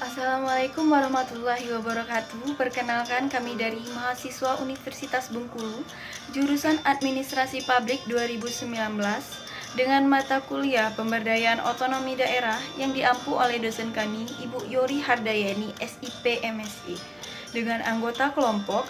Assalamualaikum warahmatullahi wabarakatuh. Perkenalkan, kami dari mahasiswa Universitas Bengkulu, jurusan Administrasi Publik 2019, dengan mata kuliah Pemberdayaan Otonomi Daerah yang diampu oleh dosen kami, Ibu Yori Hardayani, SIP MSI, dengan anggota kelompok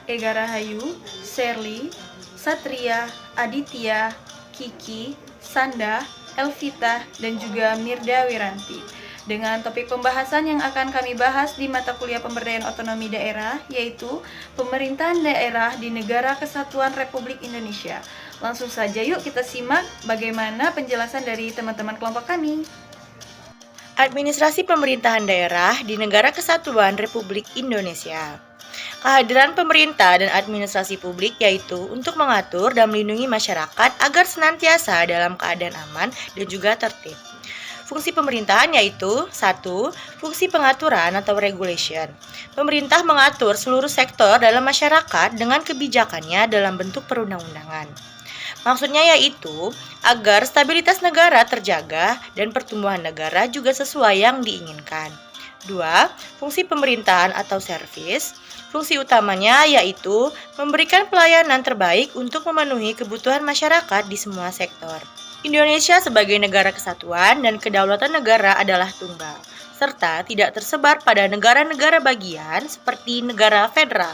Ega Rahayu, Sherly, Satria, Aditya, Kiki, Sanda, Elvita, dan juga Mirda Wiranti, dengan topik pembahasan yang akan kami bahas di mata kuliah Pemberdayaan Otonomi Daerah, yaitu Pemerintahan Daerah di Negara Kesatuan Republik Indonesia. Langsung saja yuk kita simak bagaimana penjelasan dari teman-teman kelompok kami. Administrasi pemerintahan daerah di Negara Kesatuan Republik Indonesia. Kehadiran pemerintah dan administrasi publik yaitu untuk mengatur dan melindungi masyarakat agar senantiasa dalam keadaan aman dan juga tertib. Fungsi pemerintahan yaitu 1. Fungsi pengaturan atau regulation. Pemerintah mengatur seluruh sektor dalam masyarakat dengan kebijakannya dalam bentuk perundang-undangan. Maksudnya yaitu agar stabilitas negara terjaga dan pertumbuhan negara juga sesuai yang diinginkan. 2. Fungsi pemerintahan atau service. Fungsi utamanya yaitu memberikan pelayanan terbaik untuk memenuhi kebutuhan masyarakat di semua sektor. Indonesia sebagai negara kesatuan dan kedaulatan negara adalah tunggal, serta tidak tersebar pada negara-negara bagian seperti negara federal.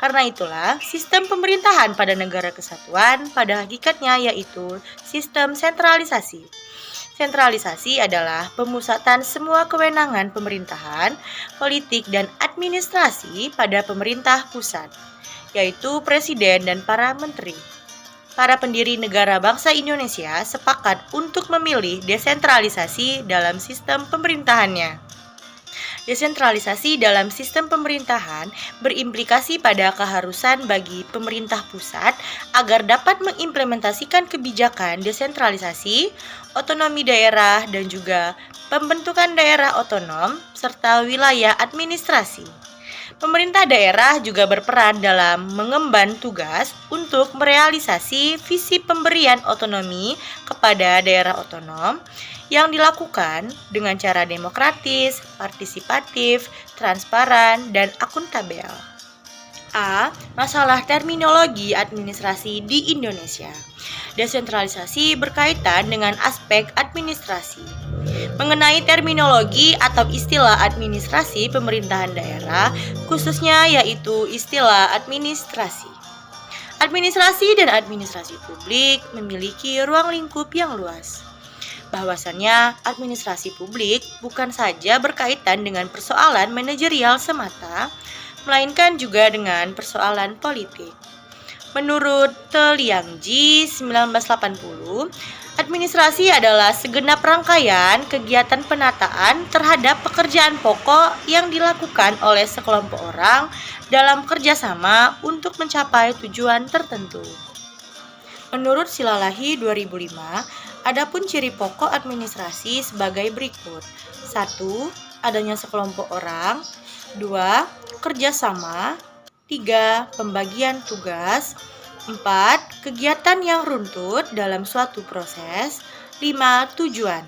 Karena itulah, sistem pemerintahan pada negara kesatuan pada hakikatnya yaitu sistem sentralisasi. Sentralisasi adalah pemusatan semua kewenangan pemerintahan, politik, dan administrasi pada pemerintah pusat, yaitu presiden dan para menteri. Para pendiri negara bangsa Indonesia sepakat untuk memilih desentralisasi dalam sistem pemerintahannya. Desentralisasi dalam sistem pemerintahan berimplikasi pada keharusan bagi pemerintah pusat agar dapat mengimplementasikan kebijakan desentralisasi, otonomi daerah, dan juga pembentukan daerah otonom serta wilayah administrasi. Pemerintah daerah juga berperan dalam mengemban tugas untuk merealisasi visi pemberian otonomi kepada daerah otonom yang dilakukan dengan cara demokratis, partisipatif, transparan, dan akuntabel. A. Masalah terminologi administrasi di Indonesia. Desentralisasi berkaitan dengan aspek administrasi. Mengenai terminologi atau istilah administrasi pemerintahan daerah, khususnya yaitu istilah administrasi. Administrasi dan administrasi publik memiliki ruang lingkup yang luas. Bahwasannya, administrasi publik bukan saja berkaitan dengan persoalan manajerial semata, melainkan juga dengan persoalan politik. Menurut Liangji 1980, administrasi adalah segenap rangkaian kegiatan penataan terhadap pekerjaan pokok yang dilakukan oleh sekelompok orang dalam kerjasama untuk mencapai tujuan tertentu. Menurut Silalahi 2005, adapun ciri pokok administrasi sebagai berikut. 1. Adanya sekelompok orang. 2. Kerjasama. 3. Pembagian tugas. 4. Kegiatan yang runtut dalam suatu proses. 5. Tujuan,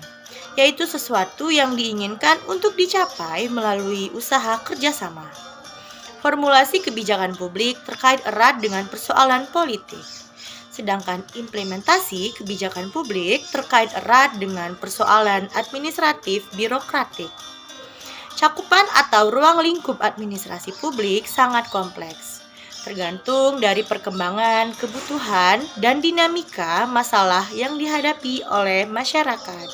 yaitu sesuatu yang diinginkan untuk dicapai melalui usaha kerjasama. Formulasi kebijakan publik terkait erat dengan persoalan politik, sedangkan implementasi kebijakan publik terkait erat dengan persoalan administratif birokratik. Cakupan atau ruang lingkup administrasi publik sangat kompleks, tergantung dari perkembangan, kebutuhan, dan dinamika masalah yang dihadapi oleh masyarakat.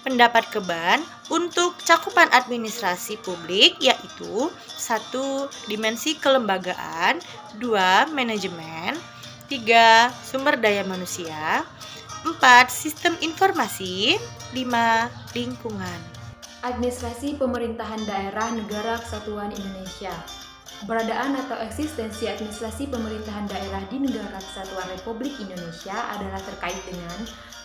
Pendapat Keban untuk cakupan administrasi publik yaitu 1. Dimensi kelembagaan, 2. Manajemen, 3. Sumber daya manusia, 4. Sistem informasi, 5. Lingkungan. Administrasi Pemerintahan Daerah Negara Kesatuan Indonesia. Keberadaan atau eksistensi administrasi pemerintahan daerah di Negara Kesatuan Republik Indonesia adalah terkait dengan: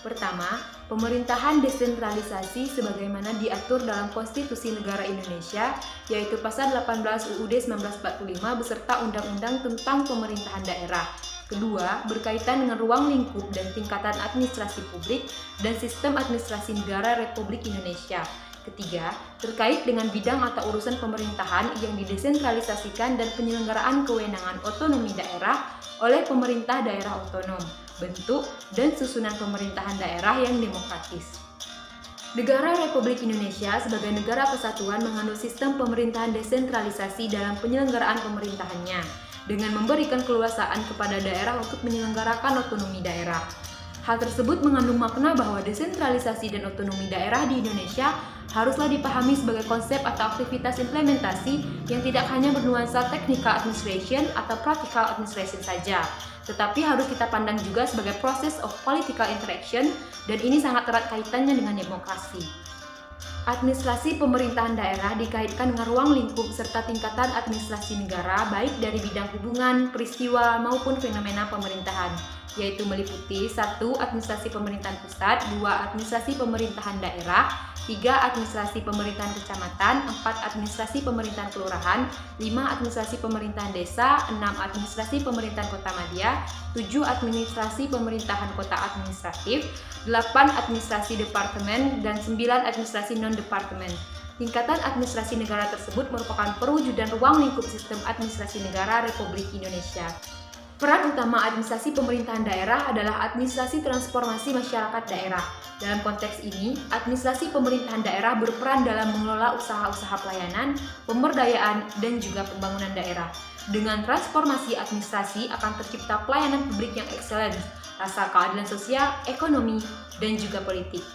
pertama, pemerintahan desentralisasi sebagaimana diatur dalam Konstitusi Negara Indonesia, yaitu Pasal 18 UUD 1945 beserta Undang-Undang tentang Pemerintahan Daerah. Kedua, berkaitan dengan ruang lingkup dan tingkatan administrasi publik dan sistem administrasi negara Republik Indonesia. Ketiga, terkait dengan bidang atau urusan pemerintahan yang didesentralisasikan dan penyelenggaraan kewenangan otonomi daerah oleh pemerintah daerah otonom, bentuk dan susunan pemerintahan daerah yang demokratis. Negara Republik Indonesia sebagai negara kesatuan mengandung sistem pemerintahan desentralisasi dalam penyelenggaraan pemerintahannya, dengan memberikan keleluasaan kepada daerah untuk menyelenggarakan otonomi daerah. Hal tersebut mengandung makna bahwa desentralisasi dan otonomi daerah di Indonesia haruslah dipahami sebagai konsep atau aktivitas implementasi yang tidak hanya bernuansa technical administration atau practical administration saja, tetapi harus kita pandang juga sebagai proses of political interaction, dan ini sangat erat kaitannya dengan demokrasi. Administrasi pemerintahan daerah dikaitkan dengan ruang lingkup serta tingkatan administrasi negara baik dari bidang hubungan, peristiwa, maupun fenomena pemerintahan, yaitu meliputi 1. Administrasi pemerintahan pusat, 2. Administrasi pemerintahan daerah, 3. Administrasi pemerintahan kecamatan, 4. Administrasi pemerintahan kelurahan, 5. Administrasi pemerintahan desa, 6. Administrasi pemerintahan kota madya, 7. Administrasi pemerintahan kota administratif, 8. Administrasi departemen, dan 9. Administrasi non-departemen. Tingkatan administrasi negara tersebut merupakan perwujudan ruang lingkup sistem administrasi negara Republik Indonesia. Peran utama administrasi pemerintahan daerah adalah administrasi transformasi masyarakat daerah. Dalam konteks ini, administrasi pemerintahan daerah berperan dalam mengelola usaha-usaha pelayanan, pemberdayaan, dan juga pembangunan daerah. Dengan transformasi administrasi akan tercipta pelayanan publik yang excellent, rasa keadilan sosial, ekonomi, dan juga politik.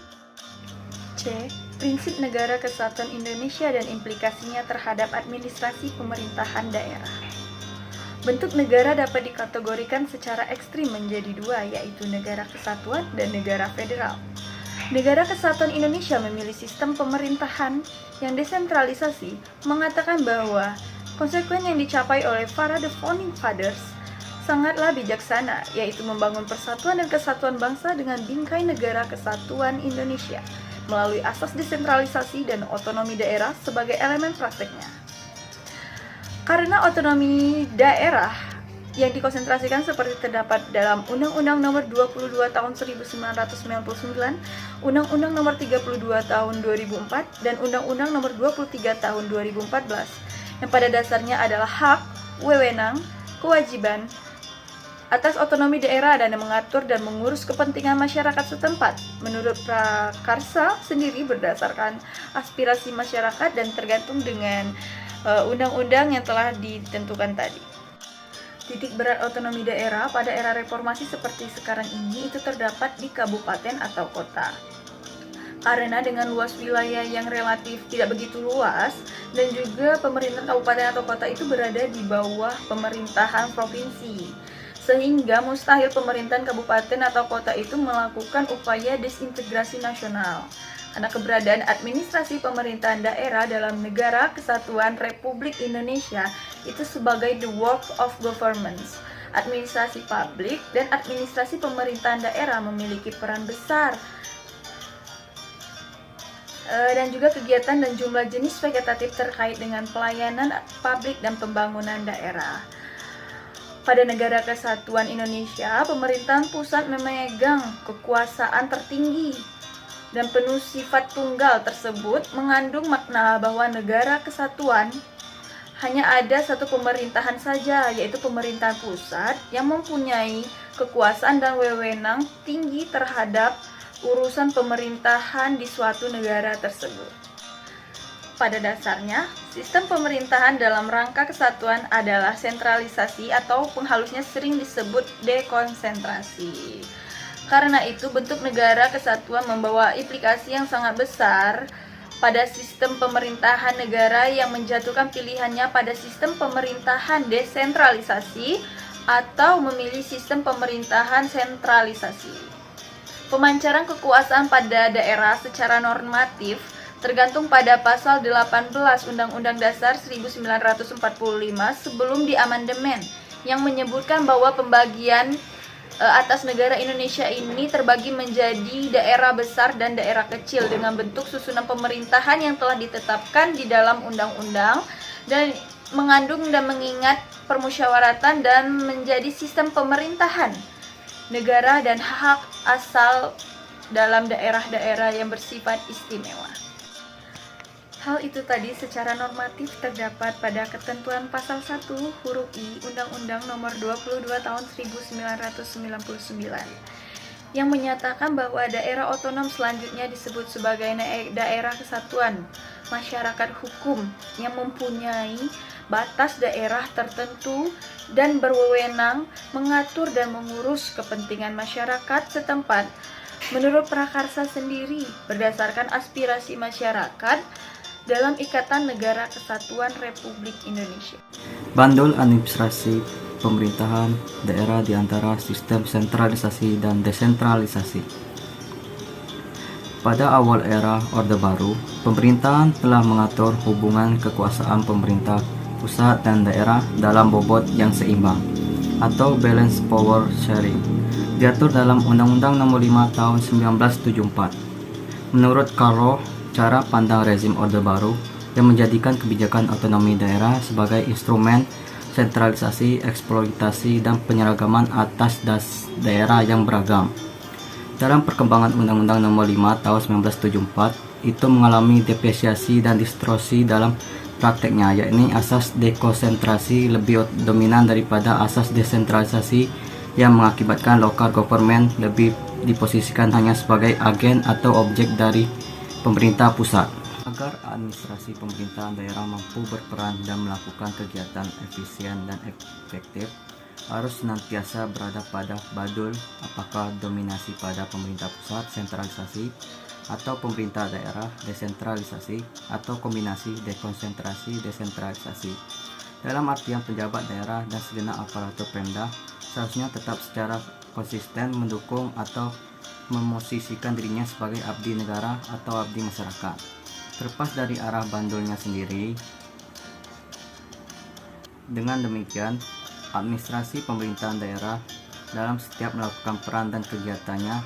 C. Prinsip Negara Kesatuan Indonesia dan implikasinya terhadap administrasi pemerintahan daerah. Bentuk negara dapat dikategorikan secara ekstrim menjadi dua, yaitu negara kesatuan dan negara federal. Negara Kesatuan Indonesia memilih sistem pemerintahan yang desentralisasi, mengatakan bahwa konsekuen yang dicapai oleh para the founding fathers sangatlah bijaksana, yaitu membangun persatuan dan kesatuan bangsa dengan bingkai negara kesatuan Indonesia melalui asas desentralisasi dan otonomi daerah sebagai elemen prakteknya. Karena otonomi daerah yang dikonsentrasikan seperti terdapat dalam Undang-Undang Nomor 22 Tahun 1999, Undang-Undang Nomor 32 Tahun 2004, dan Undang-Undang Nomor 23 Tahun 2014, yang pada dasarnya adalah hak, wewenang, kewajiban atas otonomi daerah dan mengatur dan mengurus kepentingan masyarakat setempat menurut prakarsa sendiri berdasarkan aspirasi masyarakat dan tergantung dengan undang-undang yang telah ditentukan tadi. Titik berat otonomi daerah pada era reformasi seperti sekarang ini itu terdapat di kabupaten atau kota. Karena dengan luas wilayah yang relatif tidak begitu luas dan juga pemerintahan kabupaten atau kota itu berada di bawah pemerintahan provinsi, sehingga mustahil pemerintahan kabupaten atau kota itu melakukan upaya desintegrasi nasional. Karena keberadaan administrasi pemerintahan daerah dalam Negara Kesatuan Republik Indonesia itu sebagai the work of governments. Administrasi publik dan administrasi pemerintahan daerah memiliki peran besar dan juga kegiatan dan jumlah jenis vegetatif terkait dengan pelayanan publik dan pembangunan daerah. Pada Negara Kesatuan Indonesia, pemerintahan pusat memegang kekuasaan tertinggi dan penuh sifat tunggal tersebut mengandung makna bahwa negara kesatuan hanya ada satu pemerintahan saja, yaitu pemerintahan pusat yang mempunyai kekuasaan dan wewenang tinggi terhadap urusan pemerintahan di suatu negara tersebut. Pada dasarnya, sistem pemerintahan dalam rangka kesatuan adalah sentralisasi atau penghalusnya sering disebut dekonsentrasi. Karena itu, bentuk negara kesatuan membawa implikasi yang sangat besar pada sistem pemerintahan negara yang menjatuhkan pilihannya pada sistem pemerintahan desentralisasi atau memilih sistem pemerintahan sentralisasi. Pemancaran kekuasaan pada daerah secara normatif tergantung pada pasal 18 Undang-Undang Dasar 1945 sebelum diamandemen yang menyebutkan bahwa pembagian atas negara Indonesia ini terbagi menjadi daerah besar dan daerah kecil dengan bentuk susunan pemerintahan yang telah ditetapkan di dalam undang-undang dan mengandung dan mengingat permusyawaratan dan menjadi sistem pemerintahan negara dan hak asal dalam daerah-daerah yang bersifat istimewa. Hal itu tadi secara normatif terdapat pada ketentuan pasal 1 huruf I Undang-Undang Nomor 22 Tahun 1999 yang menyatakan bahwa daerah otonom selanjutnya disebut sebagai daerah kesatuan masyarakat hukum yang mempunyai batas daerah tertentu dan berwenang mengatur dan mengurus kepentingan masyarakat setempat menurut prakarsa sendiri berdasarkan aspirasi masyarakat dalam Ikatan Negara Kesatuan Republik Indonesia. Bandul administrasi pemerintahan daerah di antara sistem sentralisasi dan desentralisasi. Pada awal era Orde Baru, pemerintahan telah mengatur hubungan kekuasaan pemerintah pusat dan daerah dalam bobot yang seimbang atau balance power sharing, diatur dalam Undang-Undang Nomor 5 Tahun 1974. Menurut Karl, cara pandang rezim Orde Baru yang menjadikan kebijakan otonomi daerah sebagai instrumen sentralisasi, eksploitasi, dan penyeragaman atas daerah yang beragam. Dalam perkembangan Undang-Undang Nomor 5 Tahun 1974, itu mengalami depresiasi dan distorsi dalam prakteknya, yakni asas dekonsentrasi lebih dominan daripada asas desentralisasi yang mengakibatkan local government lebih diposisikan hanya sebagai agen atau objek dari pemerintah pusat. Agar administrasi pemerintahan daerah mampu berperan dan melakukan kegiatan efisien dan efektif, harus senantiasa berada pada badul, apakah dominasi pada pemerintah pusat sentralisasi atau pemerintah daerah desentralisasi atau kombinasi dekonsentrasi desentralisasi. Dalam artian penjabat daerah dan segenap aparatur Pemda seharusnya tetap secara konsisten mendukung atau memosisikan dirinya sebagai abdi negara atau abdi masyarakat. Terlepas dari arah bandulnya sendiri, dengan demikian, administrasi pemerintahan daerah dalam setiap melakukan peran dan kegiatannya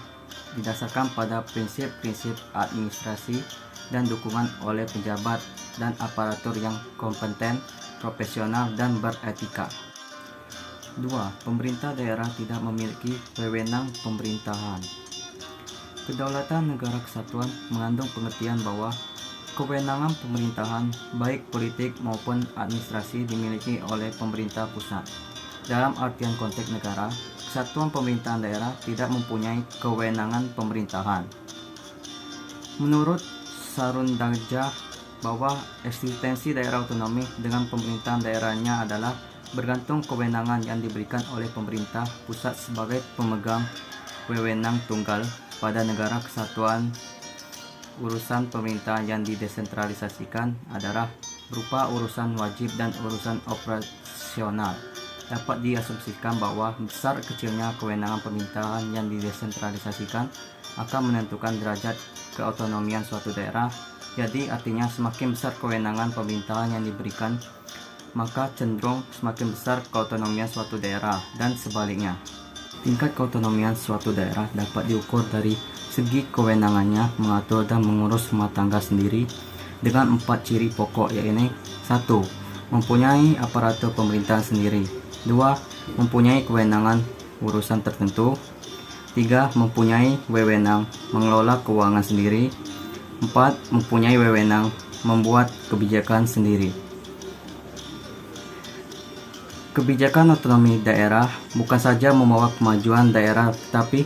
didasarkan pada prinsip-prinsip administrasi dan dukungan oleh pejabat dan aparatur yang kompeten, profesional, dan beretika. 2. Pemerintah daerah tidak memiliki wewenang pemerintahan. Kedaulatan negara kesatuan mengandung pengertian bahwa kewenangan pemerintahan, baik politik maupun administrasi, dimiliki oleh pemerintah pusat. Dalam artian konteks negara, kesatuan pemerintahan daerah tidak mempunyai kewenangan pemerintahan. Menurut Sarundajah, bahwa eksistensi daerah otonomi dengan pemerintahan daerahnya adalah bergantung kewenangan yang diberikan oleh pemerintah pusat sebagai pemegang wewenang tunggal pada negara kesatuan. Urusan pemerintah yang didesentralisasikan adalah berupa urusan wajib dan urusan operasional. Dapat diasumsikan bahwa besar kecilnya kewenangan pemerintahan yang didesentralisasikan akan menentukan derajat keotonomian suatu daerah. Jadi artinya semakin besar kewenangan pemerintahan yang diberikan, maka cenderung semakin besar keotonomian suatu daerah, dan sebaliknya. Tingkat keotonomian suatu daerah dapat diukur dari segi kewenangannya mengatur dan mengurus rumah tangga sendiri dengan 4 ciri pokok, yaitu 1. Mempunyai aparatur pemerintahan sendiri. 2. Mempunyai kewenangan urusan tertentu. 3. Mempunyai wewenang mengelola keuangan sendiri. 4. Mempunyai wewenang membuat kebijakan sendiri. Kebijakan otonomi daerah bukan saja membawa kemajuan daerah, tetapi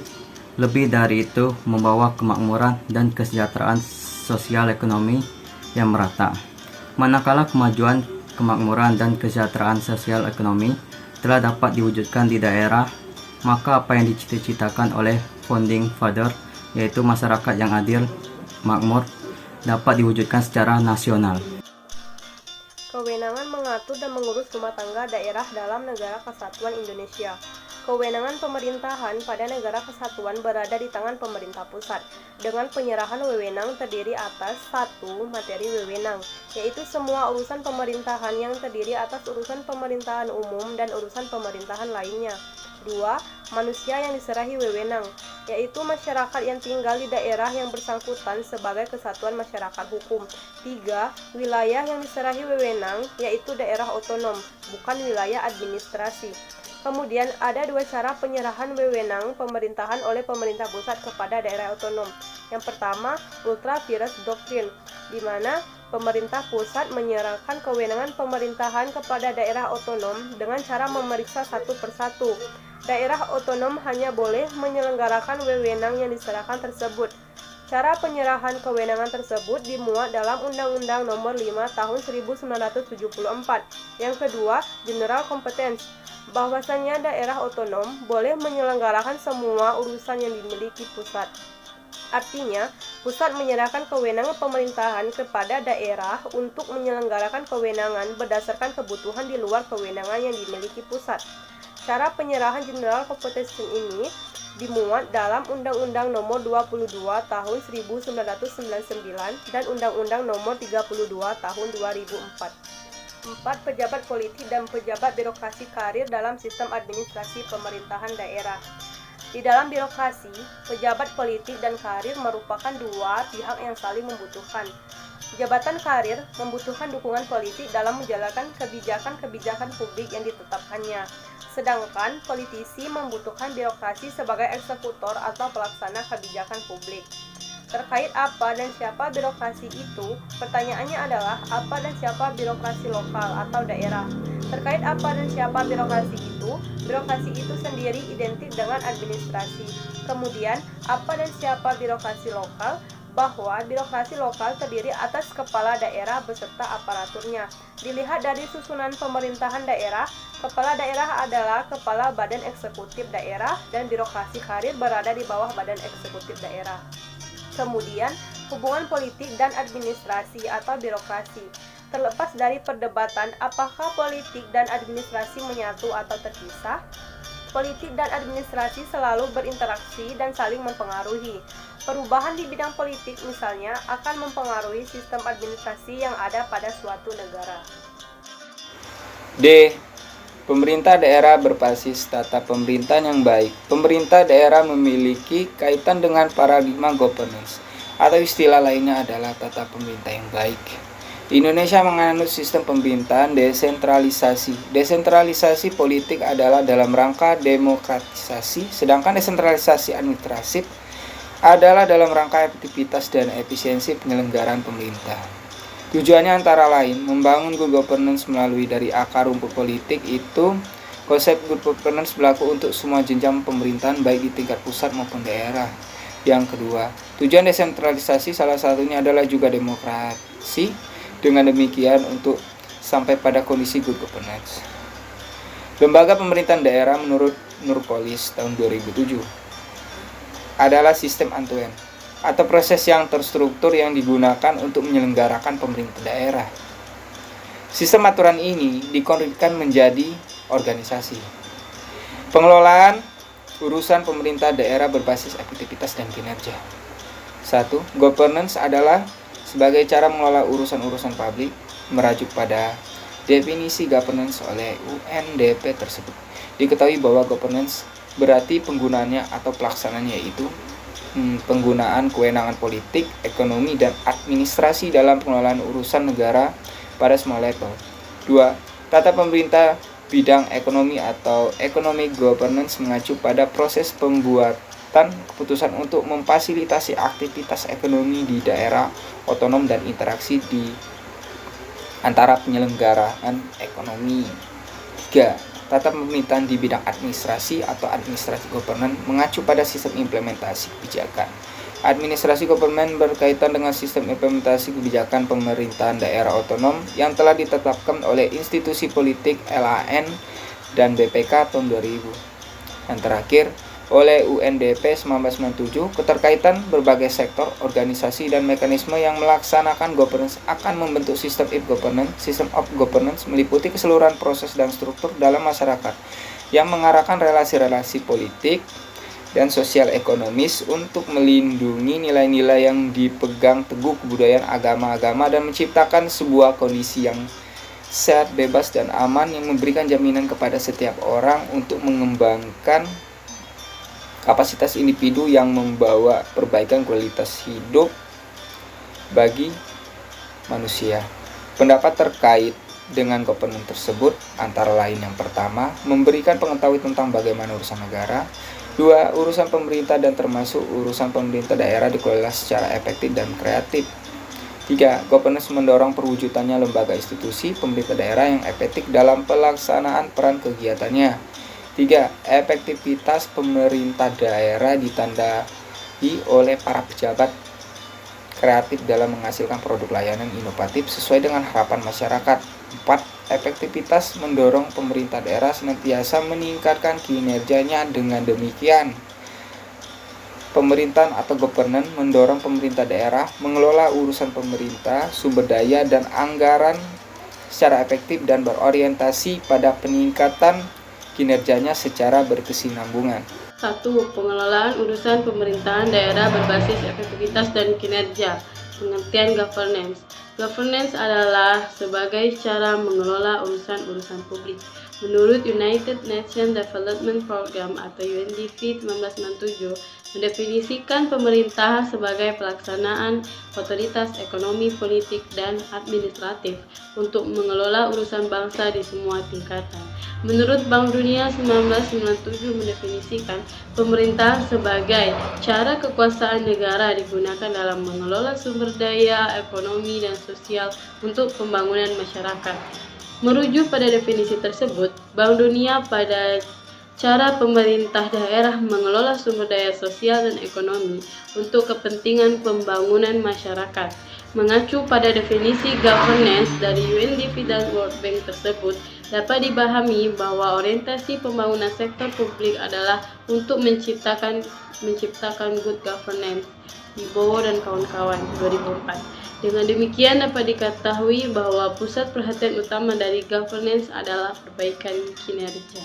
lebih dari itu membawa kemakmuran dan kesejahteraan sosial ekonomi yang merata. Manakala kemajuan, kemakmuran, dan kesejahteraan sosial ekonomi telah dapat diwujudkan di daerah, maka apa yang dicita-citakan oleh founding father, yaitu masyarakat yang adil, makmur, dapat diwujudkan secara nasional. Kewenangan mengatur dan mengurus rumah tangga daerah dalam Negara Kesatuan Indonesia. Kewenangan pemerintahan pada negara kesatuan berada di tangan pemerintah pusat, dengan penyerahan wewenang terdiri atas 1. Materi wewenang, yaitu semua urusan pemerintahan yang terdiri atas urusan pemerintahan umum dan urusan pemerintahan lainnya. 2. Manusia yang diserahi wewenang, yaitu masyarakat yang tinggal di daerah yang bersangkutan sebagai kesatuan masyarakat hukum. 3. Wilayah yang diserahi wewenang, yaitu daerah otonom, bukan wilayah administrasi. Kemudian ada 2 cara penyerahan wewenang pemerintahan oleh pemerintah pusat kepada daerah otonom. Yang pertama, ultra vires doctrine. di mana pemerintah pusat menyerahkan kewenangan pemerintahan kepada daerah otonom dengan cara memeriksa satu persatu. Daerah otonom hanya boleh menyelenggarakan wewenang yang diserahkan tersebut. Cara penyerahan kewenangan tersebut dimuat dalam Undang-Undang Nomor 5 Tahun 1974. Yang kedua, General Competence, bahwasannya daerah otonom boleh menyelenggarakan semua urusan yang dimiliki pusat. Artinya, pusat menyerahkan kewenangan pemerintahan kepada daerah untuk menyelenggarakan kewenangan berdasarkan kebutuhan di luar kewenangan yang dimiliki pusat. Cara penyerahan General Competence ini dimuat dalam Undang-Undang Nomor 22 Tahun 1999 dan Undang-Undang Nomor 32 Tahun 2004. 4. Pejabat politik dan pejabat birokrasi karir dalam sistem administrasi pemerintahan daerah. Di dalam birokrasi, pejabat politik dan karir merupakan dua pihak yang saling membutuhkan. Jabatan karir membutuhkan dukungan politik dalam menjalankan kebijakan-kebijakan publik yang ditetapkannya. Sedangkan politisi membutuhkan birokrasi sebagai eksekutor atau pelaksana kebijakan publik. Terkait apa dan siapa birokrasi itu, pertanyaannya adalah apa dan siapa birokrasi lokal atau daerah. Terkait apa dan siapa birokrasi itu sendiri identik dengan administrasi. Kemudian, apa dan siapa birokrasi lokal, bahwa birokrasi lokal terdiri atas kepala daerah beserta aparaturnya. Dilihat dari susunan pemerintahan daerah, kepala daerah adalah kepala badan eksekutif daerah dan birokrasi karir berada di bawah badan eksekutif daerah. Kemudian, hubungan politik dan administrasi atau birokrasi. Terlepas dari perdebatan apakah politik dan administrasi menyatu atau terpisah, politik dan administrasi selalu berinteraksi dan saling mempengaruhi. Perubahan di bidang politik misalnya akan mempengaruhi sistem administrasi yang ada pada suatu negara. D. Pemerintah daerah berbasis tata pemerintahan yang baik. Pemerintah daerah memiliki kaitan dengan paradigma governance, atau istilah lainnya adalah tata pemerintah yang baik. Indonesia menganut sistem pemerintahan desentralisasi. Desentralisasi politik adalah dalam rangka demokratisasi, sedangkan desentralisasi administratif adalah dalam rangka efektivitas dan efisiensi penyelenggaraan pemerintah. Tujuannya antara lain membangun good governance melalui dari akar rumput politik itu. Konsep good governance berlaku untuk semua jenjang pemerintahan baik di tingkat pusat maupun daerah. Yang kedua, tujuan desentralisasi salah satunya adalah juga demokrasi. Dengan demikian untuk sampai pada kondisi good governance. Lembaga pemerintahan daerah menurut Nurpolis tahun 2007 adalah sistem end-to-end atau proses yang terstruktur yang digunakan untuk menyelenggarakan pemerintah daerah. Sistem aturan ini dikonkretkan menjadi organisasi. Pengelolaan urusan pemerintah daerah berbasis efektivitas dan kinerja. 1. Governance adalah sebagai cara mengelola urusan-urusan publik, merujuk pada definisi governance oleh UNDP tersebut. Diketahui bahwa governance berarti penggunaannya atau pelaksanaannya yaitu penggunaan kewenangan politik, ekonomi, dan administrasi dalam pengelolaan urusan negara pada semua level. 2. Tata pemerintah bidang ekonomi atau economic governance mengacu pada proses pembuatan keputusan untuk memfasilitasi aktivitas ekonomi di daerah otonom dan interaksi di antara penyelenggaraan ekonomi. 3. Tata pemerintahan di bidang administrasi atau administrative governance mengacu pada sistem implementasi kebijakan. Administrasi government berkaitan dengan sistem implementasi kebijakan pemerintahan daerah otonom yang telah ditetapkan oleh institusi politik LAN dan BPK tahun 2000. Yang terakhir, oleh UNDP 1997, keterkaitan berbagai sektor, organisasi, dan mekanisme yang melaksanakan governance akan membentuk sistem e-governance. Sistem of governance meliputi keseluruhan proses dan struktur dalam masyarakat yang mengarahkan relasi-relasi politik dan sosial ekonomis untuk melindungi nilai-nilai yang dipegang teguh kebudayaan agama-agama dan menciptakan sebuah kondisi yang sehat, bebas, dan aman yang memberikan jaminan kepada setiap orang untuk mengembangkan kapasitas individu yang membawa perbaikan kualitas hidup bagi manusia. Pendapat terkait dengan governance tersebut antara lain yang pertama, memberikan pengetahuan tentang bagaimana urusan negara. 2. Urusan pemerintah dan termasuk urusan pemerintah daerah dikelola secara efektif dan kreatif. 3. Governance mendorong perwujudannya lembaga institusi pemerintah daerah yang efektif dalam pelaksanaan peran kegiatannya. 3. Efektivitas pemerintah daerah ditandai oleh para pejabat kreatif dalam menghasilkan produk layanan inovatif sesuai dengan harapan masyarakat. 4. Efektivitas mendorong pemerintah daerah senantiasa meningkatkan kinerjanya. Dengan demikian, pemerintahan atau governance mendorong pemerintah daerah mengelola urusan pemerintah, sumber daya, dan anggaran secara efektif dan berorientasi pada peningkatan kinerjanya secara berkesinambungan. 1. Pengelolaan urusan pemerintahan daerah berbasis efektivitas dan kinerja. Pengertian governance. Governance adalah sebagai cara mengelola urusan-urusan publik. Menurut United Nations Development Program atau UNDP 1997, mendefinisikan pemerintah sebagai pelaksanaan otoritas ekonomi, politik, dan administratif untuk mengelola urusan bangsa di semua tingkatan. Menurut Bank Dunia 1997 mendefinisikan pemerintah sebagai cara kekuasaan negara digunakan dalam mengelola sumber daya, ekonomi, dan sosial untuk pembangunan masyarakat. Merujuk pada definisi tersebut, Bank Dunia pada cara pemerintah daerah mengelola sumber daya sosial dan ekonomi untuk kepentingan pembangunan masyarakat. Mengacu pada definisi governance dari UNDP dan World Bank tersebut, dapat dipahami bahwa orientasi pembangunan sektor publik adalah untuk menciptakan good governance. Wibowo dan kawan-kawan 2004. Dengan demikian dapat diketahui bahwa pusat perhatian utama dari governance adalah perbaikan kinerja.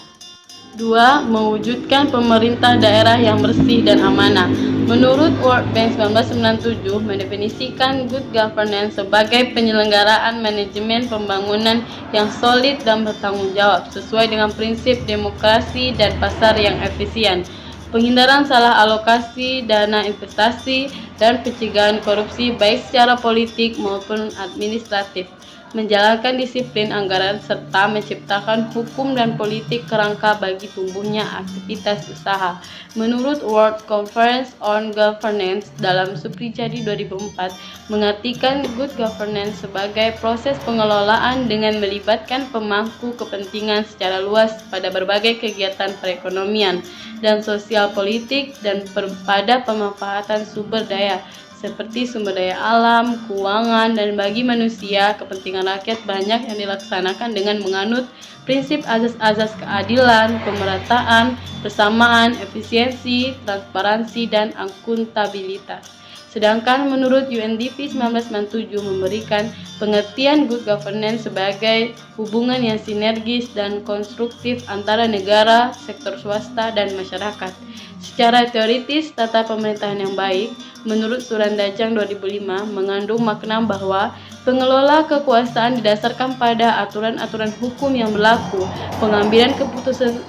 2. Mewujudkan pemerintah daerah yang bersih dan amanah. Menurut World Bank 1997 mendefinisikan good governance sebagai penyelenggaraan manajemen pembangunan yang solid dan bertanggung jawab sesuai dengan prinsip demokrasi dan pasar yang efisien, penghindaran salah alokasi dana investasi, dan pencegahan korupsi baik secara politik maupun administratif, menjalankan disiplin anggaran, serta menciptakan hukum dan politik kerangka bagi tumbuhnya aktivitas usaha. Menurut World Conference on Governance dalam Suprijadi 2004, mengartikan good governance sebagai proses pengelolaan dengan melibatkan pemangku kepentingan secara luas pada berbagai kegiatan perekonomian dan sosial politik dan pada pemanfaatan sumber daya seperti sumber daya alam, keuangan, dan bagi manusia, kepentingan rakyat banyak yang dilaksanakan dengan menganut prinsip azas-azas keadilan, pemerataan, persamaan, efisiensi, transparansi, dan akuntabilitas. Sedangkan menurut UNDP 1997 memberikan pengertian good governance sebagai hubungan yang sinergis dan konstruktif antara negara, sektor swasta, dan masyarakat. Secara teoritis, tata pemerintahan yang baik menurut Surandajang 2005 mengandung makna bahwa pengelola kekuasaan didasarkan pada aturan-aturan hukum yang berlaku, pengambilan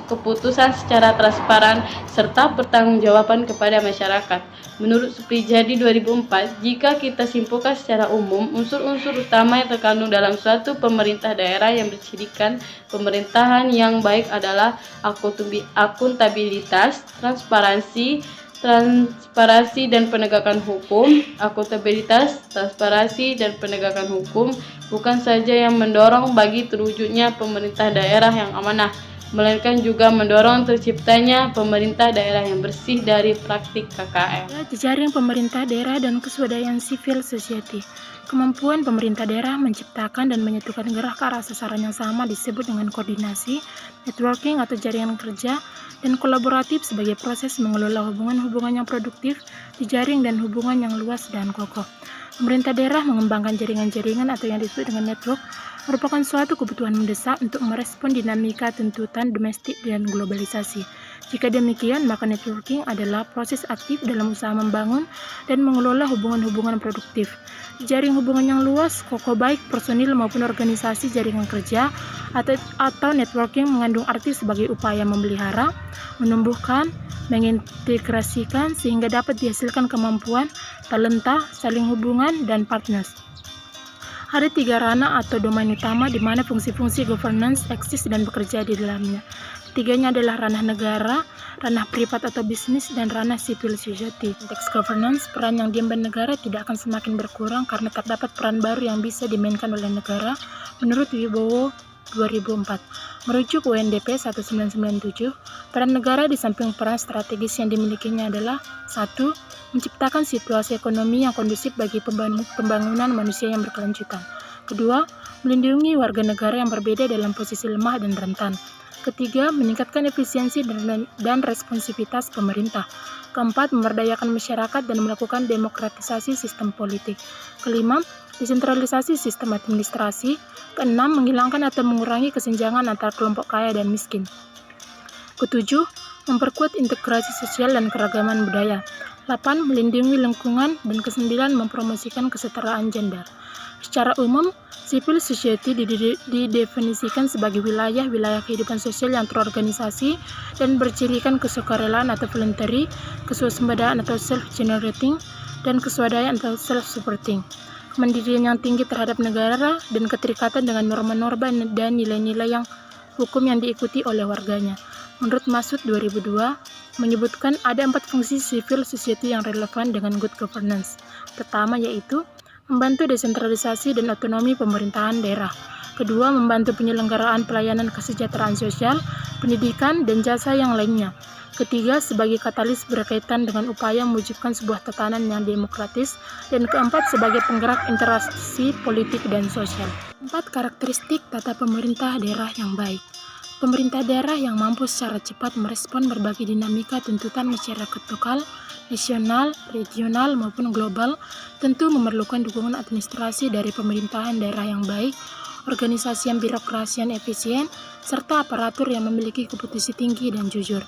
keputusan secara transparan, serta pertanggungjawaban kepada masyarakat. Menurut Suprijadi 2004, jika kita simpulkan secara umum, unsur-unsur utama yang terkandung dalam suatu pemerintah daerah yang bercirikan pemerintahan yang baik adalah akuntabilitas, transparansi dan penegakan hukum. Akuntabilitas, transparansi, dan penegakan hukum bukan saja yang mendorong bagi terwujudnya pemerintah daerah yang amanah, melainkan juga mendorong terciptanya pemerintah daerah yang bersih dari praktik KKN. Jejaring pemerintah daerah dan keswadayaan civil society. Kemampuan pemerintah daerah menciptakan dan menyatukan gerak ke arah sasaran yang sama disebut dengan koordinasi, networking atau jaringan kerja, dan kolaboratif sebagai proses mengelola hubungan-hubungan yang produktif, jejaring dan hubungan yang luas dan kokoh. Pemerintah daerah mengembangkan jaringan-jaringan atau yang disebut dengan network merupakan suatu kebutuhan mendesak untuk merespon dinamika tuntutan domestik dan globalisasi. Jika demikian, maka networking adalah proses aktif dalam usaha membangun dan mengelola hubungan-hubungan produktif. Jaring hubungan yang luas, kokoh baik personil maupun organisasi jaringan kerja atau networking mengandung arti sebagai upaya memelihara, menumbuhkan, mengintegrasikan sehingga dapat dihasilkan kemampuan, talenta, saling hubungan, dan partners. Ada 3 ranah atau domain utama di mana fungsi-fungsi governance eksis dan bekerja di dalamnya. Ketiganya adalah ranah negara, ranah privat atau bisnis, dan ranah civil society. Konteks governance, peran yang diemban negara tidak akan semakin berkurang karena terdapat peran baru yang bisa dimainkan oleh negara, menurut Wibowo 2004. Merujuk UNDP 1997, peran negara di samping peran strategis yang dimilikinya adalah 1. Menciptakan situasi ekonomi yang kondusif bagi pembangunan manusia yang berkelanjutan. Kedua, melindungi warga negara yang berbeda dalam posisi lemah dan rentan. Ketiga, meningkatkan efisiensi dan responsivitas pemerintah. Keempat, memberdayakan masyarakat dan melakukan demokratisasi sistem politik. Kelima, desentralisasi sistem administrasi. Keenam, menghilangkan atau mengurangi kesenjangan antara kelompok kaya dan miskin. Ketujuh, memperkuat integrasi sosial dan keragaman budaya. 8. Melindungi lingkungan. Dan ke-9, mempromosikan kesetaraan gender. Secara umum, civil society didefinisikan sebagai wilayah-wilayah kehidupan sosial yang terorganisasi dan bercirikan kesukarelaan atau voluntary, keswasembadaan atau self-generating, dan keswadayaan atau self-supporting. Kemandirian yang tinggi terhadap negara dan keterikatan dengan norma-norma dan nilai-nilai hukum yang diikuti oleh warganya. Menurut Masud 2002, menyebutkan ada 4 fungsi civil society yang relevan dengan good governance. Pertama yaitu membantu desentralisasi dan otonomi pemerintahan daerah. Kedua, membantu penyelenggaraan pelayanan kesejahteraan sosial, pendidikan, dan jasa yang lainnya. Ketiga, sebagai katalis berkaitan dengan upaya mewujudkan sebuah tatanan yang demokratis. Dan keempat, sebagai penggerak interaksi politik dan sosial. 4 karakteristik tata pemerintah daerah yang baik. Pemerintah daerah yang mampu secara cepat merespon berbagai dinamika tuntutan masyarakat lokal, nasional, regional, maupun global, tentu memerlukan dukungan administrasi dari pemerintahan daerah yang baik, organisasi yang birokrasi yang efisien, serta aparatur yang memiliki kompetensi tinggi dan jujur.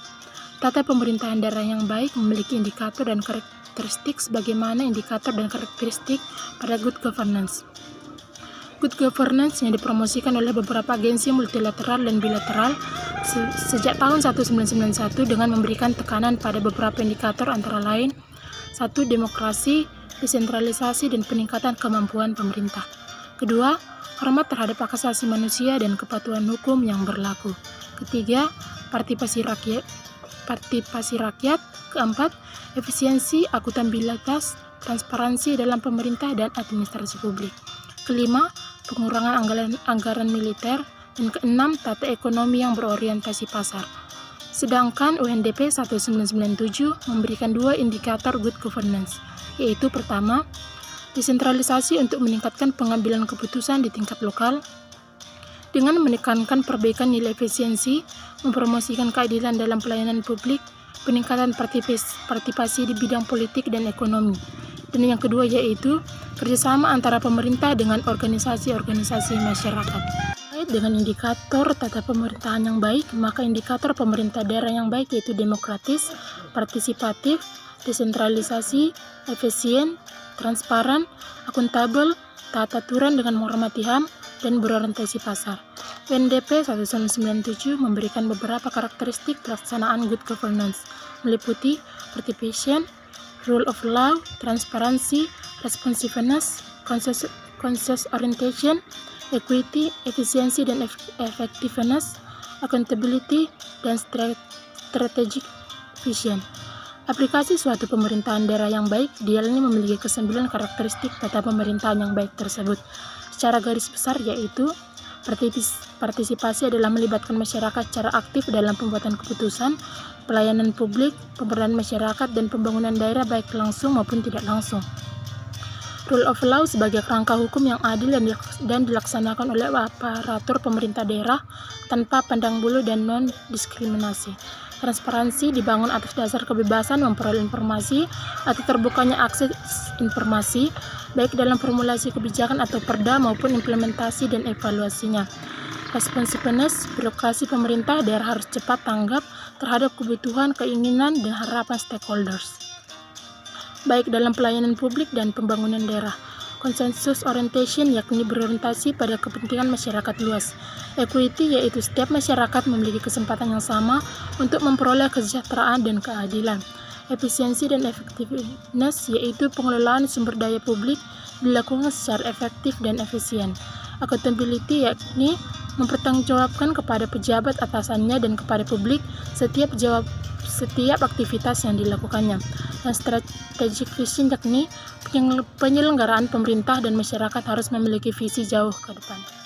Tata pemerintahan daerah yang baik memiliki indikator dan karakteristik sebagaimana indikator dan karakteristik pada good governance. Good governance yang dipromosikan oleh beberapa agensi multilateral dan bilateral sejak tahun 1991 dengan memberikan tekanan pada beberapa indikator antara lain 1. Demokrasi, desentralisasi, dan peningkatan kemampuan pemerintah. Kedua, hormat terhadap hak asasi manusia dan kepatuhan hukum yang berlaku. Ketiga, partisipasi rakyat. Keempat, efisiensi, akuntabilitas, transparansi dalam pemerintah dan administrasi publik. Kelima, pengurangan anggaran militer. Dan keenam, tata ekonomi yang berorientasi pasar. Sedangkan UNDP 1997 memberikan 2 indikator good governance, yaitu pertama, desentralisasi untuk meningkatkan pengambilan keputusan di tingkat lokal dengan menekankan perbaikan nilai efisiensi, mempromosikan keadilan dalam pelayanan publik, peningkatan partisipasi di bidang politik dan ekonomi. Dan yang kedua yaitu kerjasama antara pemerintah dengan organisasi-organisasi masyarakat. Dengan indikator tata pemerintahan yang baik, maka indikator pemerintah daerah yang baik yaitu demokratis, partisipatif, desentralisasi, efisien, transparan, akuntabel, taat aturan dengan menghormati HAM, dan berorientasi pasar. UNDP 1997 memberikan beberapa karakteristik pelaksanaan good governance, meliputi participation, rule of law, transparansi, responsiveness, consensus orientation, equity, efisiensi dan effectiveness, accountability, dan strategic vision. Aplikasi suatu pemerintahan daerah yang baik idealnya memiliki ke-9 karakteristik tata pemerintahan yang baik tersebut. Secara garis besar yaitu partisipasi adalah melibatkan masyarakat secara aktif dalam pembuatan keputusan, pelayanan publik, pemberdayaan masyarakat, dan pembangunan daerah baik langsung maupun tidak langsung. Rule of law sebagai kerangka hukum yang adil dan dilaksanakan oleh aparatur pemerintah daerah tanpa pandang bulu dan non-diskriminasi. Transparansi dibangun atas dasar kebebasan memperoleh informasi atau terbukanya akses informasi, baik dalam formulasi kebijakan atau perda maupun implementasi dan evaluasinya. Responsiveness, birokrasi pemerintah daerah harus cepat tanggap terhadap kebutuhan, keinginan, dan harapan stakeholders, baik dalam pelayanan publik dan pembangunan daerah. Consensus orientation yakni berorientasi pada kepentingan masyarakat luas. Equity yaitu setiap masyarakat memiliki kesempatan yang sama untuk memperoleh kesejahteraan dan keadilan. Efisiensi dan effectiveness yaitu pengelolaan sumber daya publik dilakukan secara efektif dan efisien. Accountability yakni mempertanggungjawabkan kepada pejabat atasannya dan kepada publik setiap aktivitas yang dilakukannya. Dan strategic vision yakni penyelenggaraan pemerintah dan masyarakat harus memiliki visi jauh ke depan.